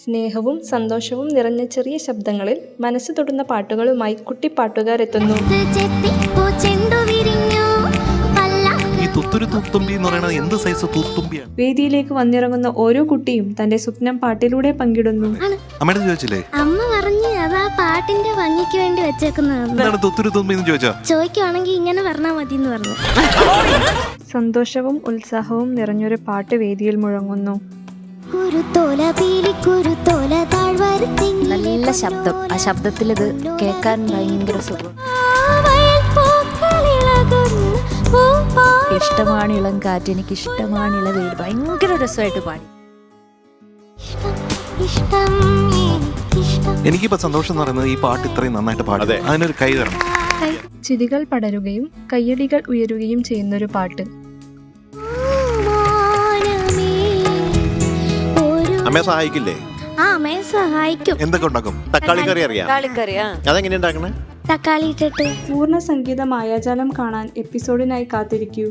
സ്നേഹവും സന്തോഷവും നിറഞ്ഞ ചെറിയ ശബ്ദങ്ങളിൽ മനസ്സ് തൊടുന്ന പാട്ടുകളുമായി കുട്ടിപ്പാട്ടുകാരെത്തുന്നു. ഈ തുത്തുരു തൂത്തുമ്പി എന്ന് പറയുന്നത് എന്ത് സൈസ് തൂത്തുമ്പിയാണ്? വേദിയിലേക്ക് വന്നിറങ്ങുന്ന ഓരോ കുട്ടിയും തന്റെ സ്വപ്നം പാട്ടിലൂടെ പങ്കിടുന്നു. അമ്മയുടെ ചോദിച്ചില്ലേ? അമ്മ പറഞ്ഞു അതാ പാട്ടിന്റെ ഭംഗിക്ക് വേണ്ടി വെച്ചേക്കുന്നതാണ്. തുത്തുരു തുമ്പി എന്ന് ചോദിച്ചോ? ചോദിക്കുവാണെങ്കിൽ ഇങ്ങനെ പറഞ്ഞാൽ മതി എന്ന് പറഞ്ഞു. സന്തോഷവും ഉത്സാഹവും നിറഞ്ഞൊരു പാട്ട് വേദിയിൽ മുഴങ്ങുന്നു. നല്ല ശബ്ദം, ആ ശബ്ദത്തിൽ ഇത് കേൾക്കാൻ ഭയങ്കര സുഖം. ഇഷ്ടമാണ് ഇളം കാറ്റ്, എനിക്ക് ഇഷ്ടമാണ് ഇളവെയിൽ. ഭയങ്കര രസമായിട്ട് പാടി. എനിക്കിപ്പോ സന്തോഷം എന്ന് പറയുന്നത് ഈ പാട്ട് ഇത്രയും നന്നായിട്ട് പാടും. അതിനൊരു കൈ തരണം. ചിരികൾ പടരുകയും കയ്യടികൾ ഉയരുകയും ചെയ്യുന്നൊരു പാട്ട്. അമ്മയെ സഹായിക്കില്ലേ? ആ അമ്മയെ സഹായിക്കും. എന്തൊക്കെ ഉണ്ടാക്കും? തക്കാളി കറി അറിയാം. അതെങ്ങനെ ഉണ്ടാക്കണേ? തക്കാളി ഇട്ടിട്ട്. പൂർണ്ണ സംഗീത മായാജാലം കാണാൻ എപ്പിസോഡിനായി കാത്തിരിക്കൂ.